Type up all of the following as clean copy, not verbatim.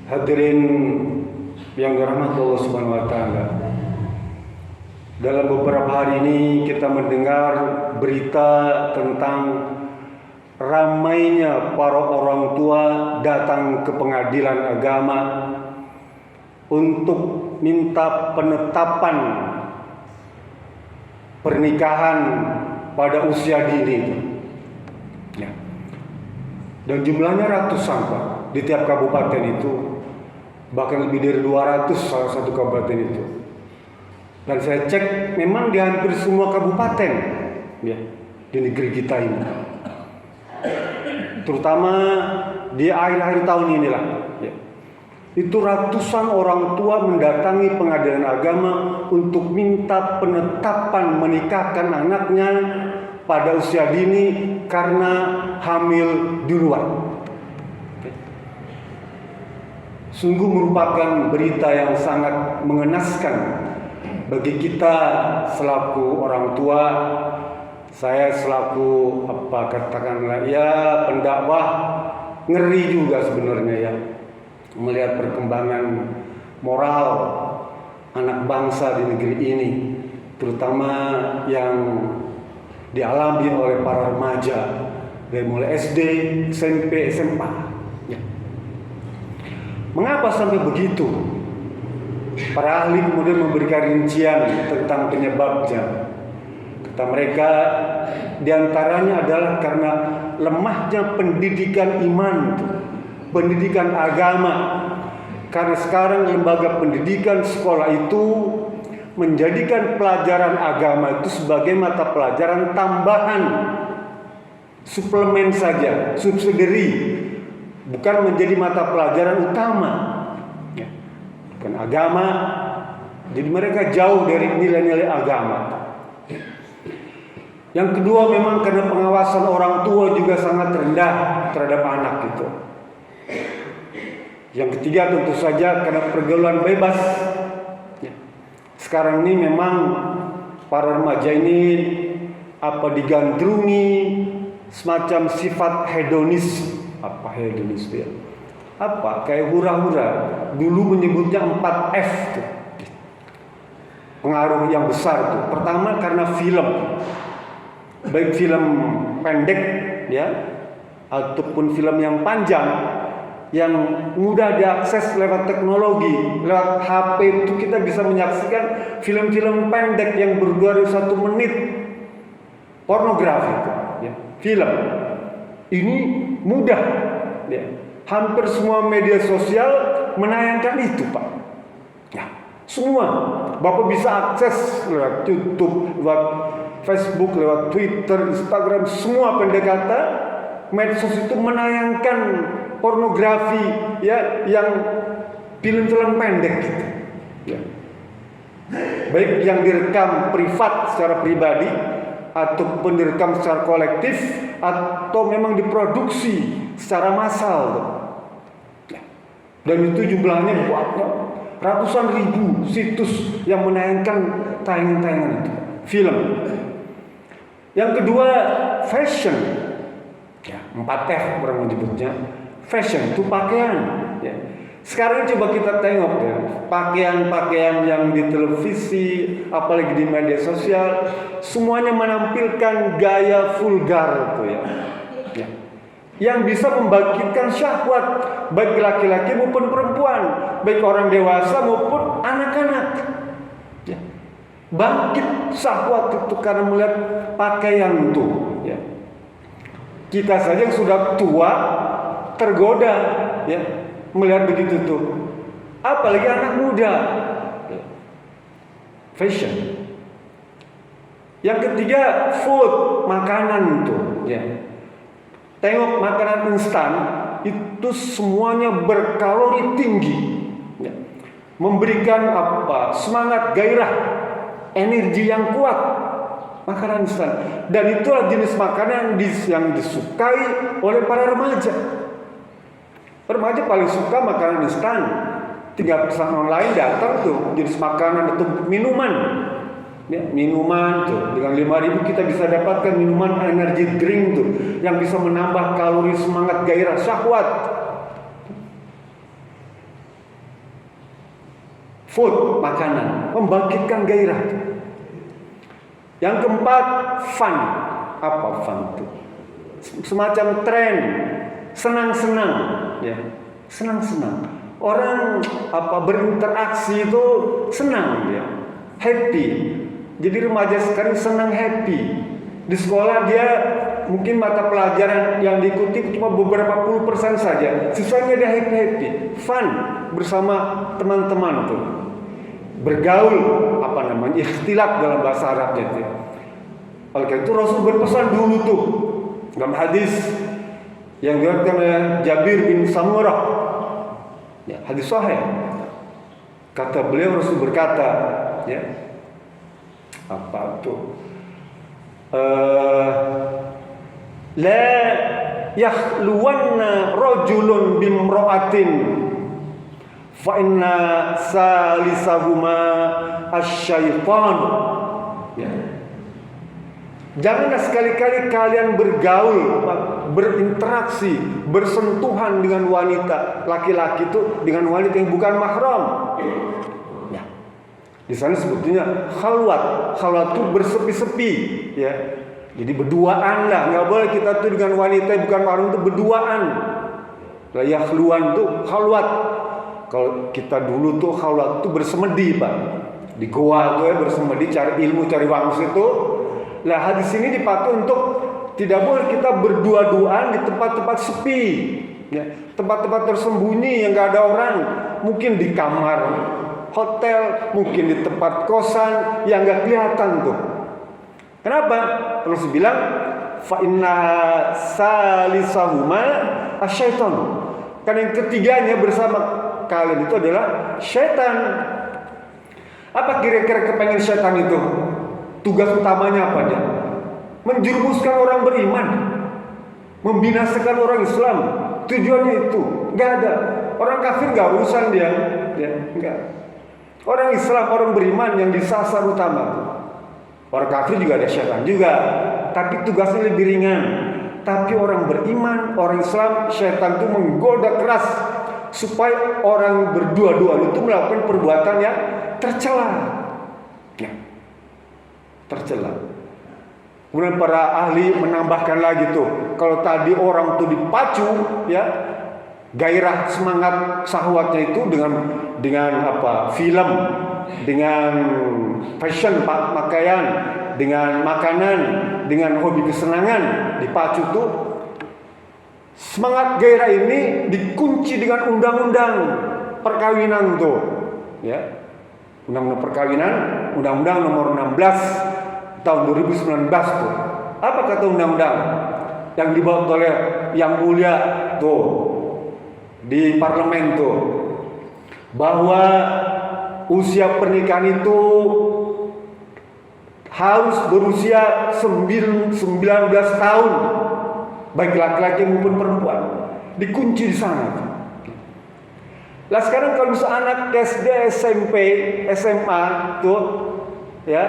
Hadirin yang dirahmati Allah Subhanahu wa taala. Dalam beberapa hari ini kita mendengar berita tentang ramainya para orang tua datang ke pengadilan agama untuk minta penetapan pernikahan pada usia dini. Ya. Dan jumlahnya ratusan, Pak, di tiap kabupaten itu. Bahkan lebih dari 200 salah satu kabupaten itu. Dan saya cek memang di hampir semua kabupaten ya, di negeri kita ini. Terutama di akhir-akhir tahun inilah ya. Itu ratusan orang tua mendatangi pengadilan agama untuk minta penetapan menikahkan anaknya pada usia dini karena hamil duluan. Sungguh merupakan berita yang sangat mengenaskan bagi kita selaku orang tua. Saya selaku katakanlah ya pendakwah, ngeri juga sebenarnya ya melihat perkembangan moral anak bangsa di negeri ini, terutama yang dialami oleh para remaja dari mulai SD, SMP, SMA. Mengapa sampai begitu? Para ahli kemudian memberikan rincian tentang penyebabnya. Kata mereka, diantaranya adalah karena lemahnya pendidikan iman, pendidikan agama. Karena sekarang lembaga pendidikan sekolah itu menjadikan pelajaran agama itu sebagai mata pelajaran tambahan, suplemen saja, subsidiary. Bukan menjadi mata pelajaran utama ya. Bukan agama. Jadi mereka jauh dari nilai-nilai agama. Yang kedua memang karena pengawasan orang tua juga sangat rendah terhadap anak itu. Yang ketiga tentu saja karena pergaulan bebas ya. Sekarang ini memang para remaja ini digandrungi semacam sifat hedonis. Hedonis ya? Kayak hura-hura. Dulu menyebutnya 4F tuh. Pengaruh yang besar tuh. Pertama karena film. Baik film pendek ya ataupun film yang panjang yang mudah diakses lewat teknologi, lewat HP itu kita bisa menyaksikan film-film pendek yang berdurasi 1 menit. Pornografi itu ya. Film ini mudah ya. Hampir semua media sosial menayangkan itu, Pak ya. Semua Bapak bisa akses lewat YouTube, lewat Facebook, lewat Twitter, Instagram. Semua pendekatan medsos itu menayangkan pornografi ya, yang film-film pendek gitu ya. Baik yang direkam privat secara pribadi ataupun direkam secara kolektif atau memang diproduksi secara massal ya. Dan itu jumlahnya ratusan ribu situs yang menayangkan tayangan-tayangan itu film. Yang kedua fashion ya, 4F orang menyebutnya. Fashion itu pakaian ya. Sekarang coba kita tengok ya, pakaian-pakaian yang di televisi, apalagi di media sosial, semuanya menampilkan gaya vulgar tuh ya. Ya. Yang bisa membangkitkan syahwat baik laki-laki maupun perempuan, baik orang dewasa maupun anak-anak. Ya. Bangkit syahwat itu karena melihat pakaian tuh ya. Kita saja yang sudah tua tergoda ya melihat begitu tuh, apalagi anak muda. Fashion. Yang ketiga food, makanan tuh ya. Tengok makanan instan itu semuanya berkalori tinggi ya. Memberikan semangat, gairah, energi yang kuat. Makanan instan. Dan itulah jenis makanan yang disukai oleh para remaja. Remaja paling suka makanan instan. Tinggal pesan online datang tuh jenis makanan atau minuman. Ya, minuman tuh dengan 5.000 kita bisa dapatkan minuman energy drink tuh yang bisa menambah kalori, semangat, gairah, syahwat. food, makanan, membangkitkan gairah. Yang keempat, fun. Apa fun itu? Semacam tren, senang-senang, ya, senang-senang. Orang berinteraksi itu senang, ya, happy. Jadi remaja sekarang senang happy. Di sekolah dia mungkin mata pelajaran yang diikuti cuma beberapa puluh persen saja, sisanya dia happy, fun bersama teman-teman tuh, bergaul, ikhtilat dalam bahasa Arabnya itu. Oleh karena itu Rasul berpesan dulu tuh dalam hadis yang diriwayatkan oleh Jabir bin Samurah, ya, hadis sahih. Kata beliau, Rasul berkata, ya, apa tuh? La yakhluwanna rajulun bimra'atin fa inna salisahuma asy-syaitan. Ya. Janganlah sekali-kali kalian bergaul, berinteraksi, bersentuhan dengan wanita laki-laki itu dengan wanita yang bukan mahram. Ya. Di sana sebetulnya khalwat. Khalwat itu bersepi-sepi, ya. Jadi berduaan lah, nggak boleh kita tuh dengan wanita yang bukan mahram itu berduaan. Lah yakhluwan tuh khalwat. Kalau kita dulu tuh khalwat tuh bersemedi, Pak. Di goa tuh ya bersemedi, cari ilmu, cari wangsit itu. Nah, hadis ini dipakai untuk tidak boleh kita berdua-duaan di tempat-tempat sepi, ya, tempat-tempat tersembunyi yang nggak ada orang, mungkin di kamar hotel, mungkin di tempat kosan yang nggak kelihatan tuh. Kenapa? Terus bilang fa inna salisahuma asyaiton. Karena yang ketiganya bersama kalian itu adalah syaitan. Apa kira-kira kepengen syaitan itu? Tugas utamanya apa dia? Menjerumuskan orang beriman, membinasakan orang Islam. Tujuannya itu. Nggak ada. Orang kafir nggak urusan dia, nggak. Orang Islam, orang beriman yang disasar utama. Orang kafir juga ada syaitan juga, tapi tugasnya lebih ringan. Tapi orang beriman, orang Islam, syaitan itu menggoda keras supaya orang berdua-dua itu melakukan perbuatan yang tercela. Ya. Tercela. Kemudian para ahli menambahkan lagi tuh, kalau tadi orang tuh dipacu, ya, gairah semangat syahwatnya itu dengan film, dengan fashion pakaian, dengan makanan, dengan hobi kesenangan, dipacu tuh semangat gairah ini dikunci dengan undang-undang perkawinan tuh, ya. Undang-undang perkawinan, Undang-Undang Nomor 16 tahun 2019 tuh. Apa kata undang-undang yang dibawa oleh Yang Mulia tuh di parlemen tuh, bahwa usia pernikahan itu harus berusia 19 tahun baik laki-laki maupun perempuan. Dikunci di sana. Lah sekarang kalau misalnya anak SD, SMP, SMA tuh, ya,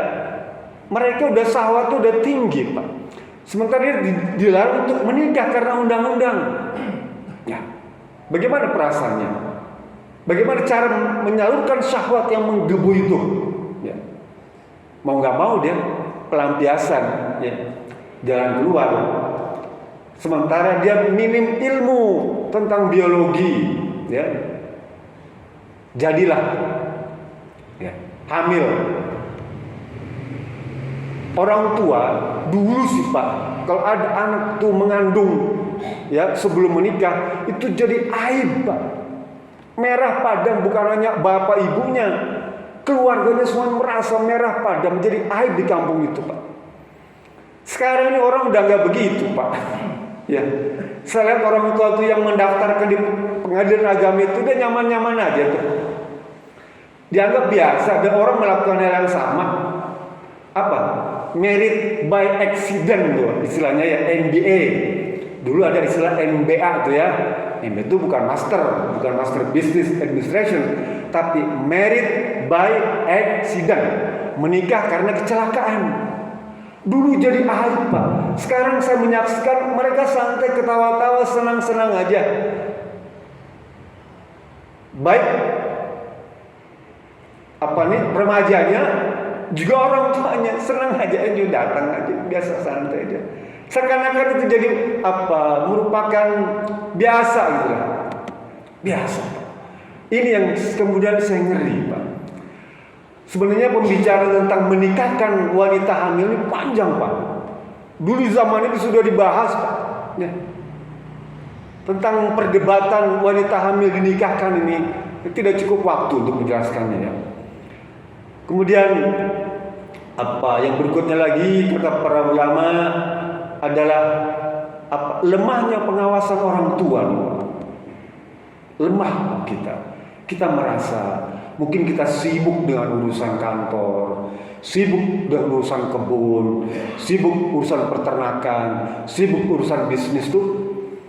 mereka udah syahwat tuh udah tinggi, Pak. Sementara dia dilarang untuk menikah karena undang-undang. Ya. Bagaimana perasaannya? Bagaimana cara menyalurkan syahwat yang menggebu itu? Ya. Mau nggak mau dia pelampiasan, ya, jalan keluar. Sementara dia minim ilmu tentang biologi, ya. Jadilah, ya, hamil. Orang tua dulu sih, Pak, kalau ada anak tuh mengandung, ya, sebelum menikah itu jadi aib, Pak. Merah padam, bukan hanya bapak ibunya, keluarganya semua merasa merah padam, jadi aib di kampung itu, Pak. Sekarang ini orang udah nggak begitu, Pak. Ya, saya lihat orang tua tuh yang mendaftarkan di pengadilan agama itu dia nyaman-nyaman aja tuh. Dianggap biasa dan orang melakukan hal yang sama. Apa? Married by accident tuh istilahnya, ya, MBA. Dulu ada istilah MBA tuh, ya. MBA itu bukan master business administration, tapi married by accident, menikah karena kecelakaan. Dulu jadi aib, Pak. Sekarang saya menyaksikan mereka santai, ketawa-tawa, senang-senang aja. Baik remajanya juga orang tuanya senang aja datang aja, biasa santai aja. Seakan-akan itu jadi merupakan biasa gitu lah. Biasa. Ini yang kemudian saya ngeri, Pak. Sebenarnya pembicaraan tentang menikahkan wanita hamil ini panjang, Pak. Dulu zaman itu sudah dibahas, Pak. Ya. Tentang perdebatan wanita hamil dinikahkan ini tidak cukup waktu untuk menjelaskannya ya. Kemudian yang berikutnya lagi kata para ulama adalah lemahnya pengawasan orang tua. Lemah kita merasa mungkin kita sibuk dengan urusan kantor, sibuk dengan urusan kebun, sibuk urusan peternakan, sibuk urusan bisnis tuh.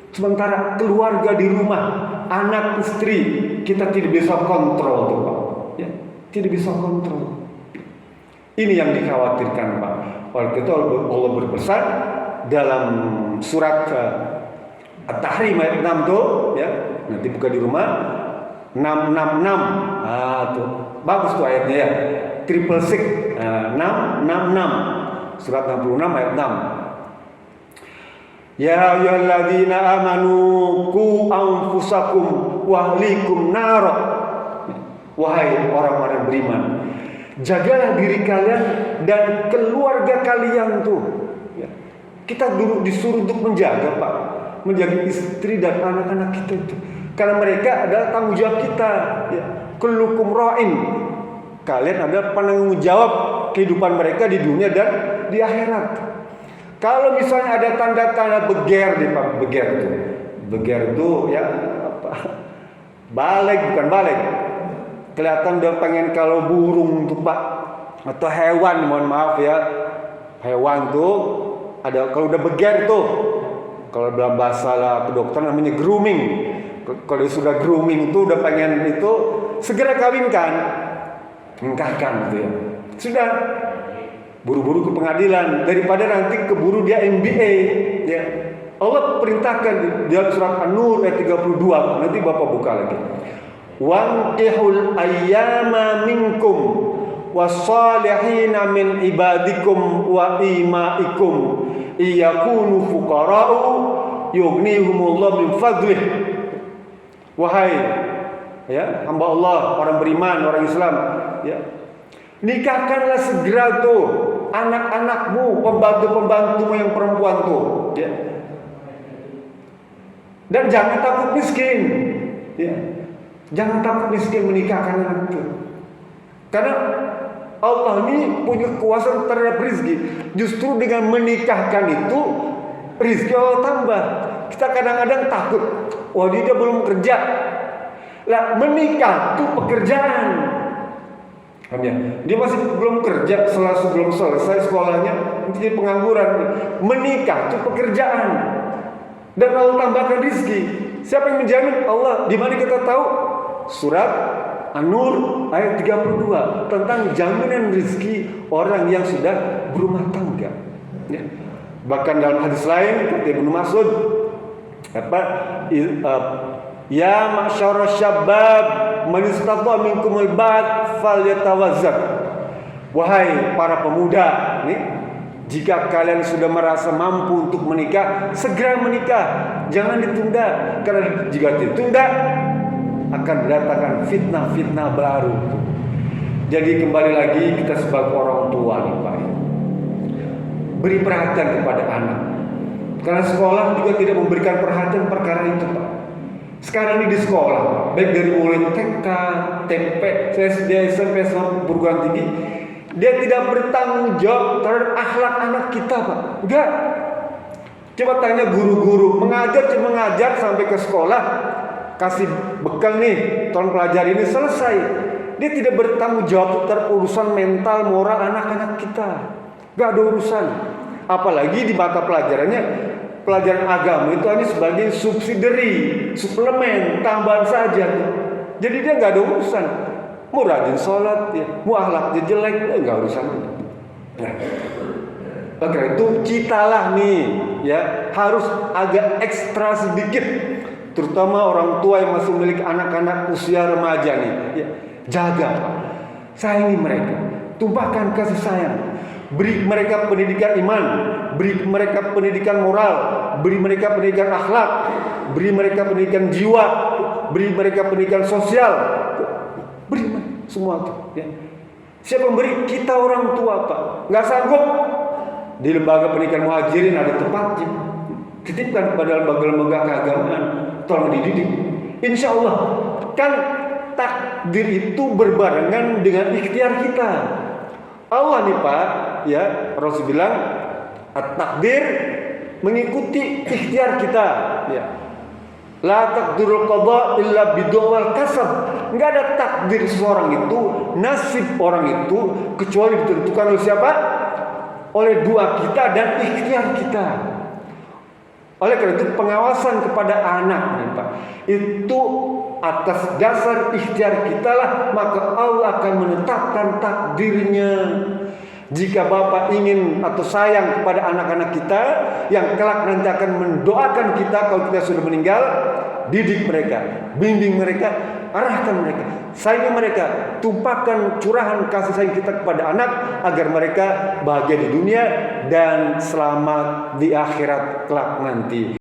Sementara keluarga di rumah, anak istri kita tidak bisa kontrol tuh, Pak. Ya, tidak bisa kontrol. Ini yang dikhawatirkan, Pak. Oleh itu Allah berpesan dalam surat At-Tahrim ayat 6 tuh, ya. Nanti buka di rumah 666. Tuh. Bagus tuh ayatnya ya. 666. 666. Surat 66 ayat 6. Ya ayyuhalladzina amanu qu anfusakum wa ahlikum nar. Wahai orang-orang beriman, jagalah diri kalian dan keluarga kalian tuh. Ya. Kita dulu disuruh untuk menjaga, Pak. Menjaga istri dan anak-anak kita itu. Karena mereka adalah tanggung jawab kita. Ya. Kullukum ra'in. Kalian adalah penanggung jawab kehidupan mereka di dunia dan di akhirat. Kalau misalnya ada tanda-tanda beger di Pak, beger itu ya balik bukan balik. Kelihatan udah pengen kalau burung tuh Pak, atau hewan, mohon maaf ya, hewan tuh ada kalau udah beger tuh, kalau dalam bahasa kedokteran namanya grooming. Kalau sudah grooming itu udah pengen itu segera kawinkan, nikahkan gitu ya. Sudah buru-buru ke pengadilan daripada nanti keburu dia MBA ya. Allah perintahkan di dalam surat An-Nur ayat 32. Nanti Bapak buka lagi. Wankihul ayyama minkum wassalihina min ibadikum wa imaikum iyakunu fuqara'u yughnihumullahu min fadlih. Wahai ya hamba Allah, orang beriman, orang Islam ya, nikahkanlah segera tuh anak-anakmu, pembantu-pembantumu yang perempuan tuh, ya. Dan jangan takut miskin, ya. Jangan takut miskin menikahkan anak itu. Karena Allah ini punya kuasa terhadap rezeki. Justru dengan menikahkan itu rezeki Allah tambah. Kita kadang-kadang takut, wah dia belum kerja. Lah menikah itu pekerjaan. Dia masih belum kerja, sebelum selesai sekolahnya jadi pengangguran. Menikah itu pekerjaan dan Allah tambahkan rezeki. Siapa yang menjamin? Allah. Di mana kita tahu? Surat An-Nur ayat 32 tentang jaminan rezeki orang yang sudah berumah tangga. Ya. Bahkan dalam hadis lain kata Ibnu Mas'ud ya ma'syara syabab man istata minkumul ba'd falyatawazzab. Wahai para pemuda, nih, jika kalian sudah merasa mampu untuk menikah, segera menikah, jangan ditunda. Karena jika ditunda akan mendatangkan fitnah-fitnah baru. Jadi kembali lagi kita sebagai orang tua nih Pak, beri perhatian kepada anak. Karena sekolah juga tidak memberikan perhatian perkara itu Pak. Sekarang ini di sekolah, baik dari mulai TK, TP, SD, SMP, sampai perguruan tinggi, dia tidak bertanggung jawab terhadap akhlak anak kita, Pak. Enggak. Coba tanya guru-guru, mengajar cuma mengajar sampai ke sekolah, kasih bekal nih, tolong pelajari ini, selesai. Dia tidak bertanggung jawab terhadap urusan mental, moral anak-anak kita. Enggak ada urusan. Apalagi di mata pelajarannya, pelajaran agama itu hanya sebagai subsidiary, suplemen, tambahan saja. Jadi dia nggak ada urusan. Mau rajin sholat, ya, mau akhlaknya jelek, nggak urusan. Nah, karena itu kitalah nih, ya harus agak ekstra sedikit, terutama orang tua yang masih memiliki anak-anak usia remaja nih, ya, jaga Pak. Sayangi mereka, tumpahkan kasih sayang. Beri mereka pendidikan iman, beri mereka pendidikan moral, beri mereka pendidikan akhlak, beri mereka pendidikan jiwa, beri mereka pendidikan sosial. Beri semua itu. Ya. Siapa memberi? Kita orang tua, Pak. Nggak sanggup. Di lembaga pendidikan muhajirin ada tempatnya. Titipkan kepada lembaga-lembaga keagamaan. Tolong dididik. Insya Allah kan takdir itu berbarengan dengan ikhtiar kita. Allah nih Pak, ya Rasul bilang at-takdir mengikuti ikhtiar kita. Ya. La takdirul qada illa bidawal kasab. Enggak ada takdir seseorang itu, nasib orang itu kecuali ditentukan oleh siapa? Oleh doa kita dan ikhtiar kita. Oleh karena itu pengawasan kepada anak nih Pak, itu atas dasar ikhtiar kita lah, maka Allah akan menetapkan takdirnya. Jika Bapak ingin atau sayang kepada anak-anak kita yang kelak nanti akan mendoakan kita kalau kita sudah meninggal, didik mereka, bimbing mereka, arahkan mereka, sayangi mereka, tumpahkan curahan kasih sayang kita kepada anak agar mereka bahagia di dunia dan selamat di akhirat kelak nanti.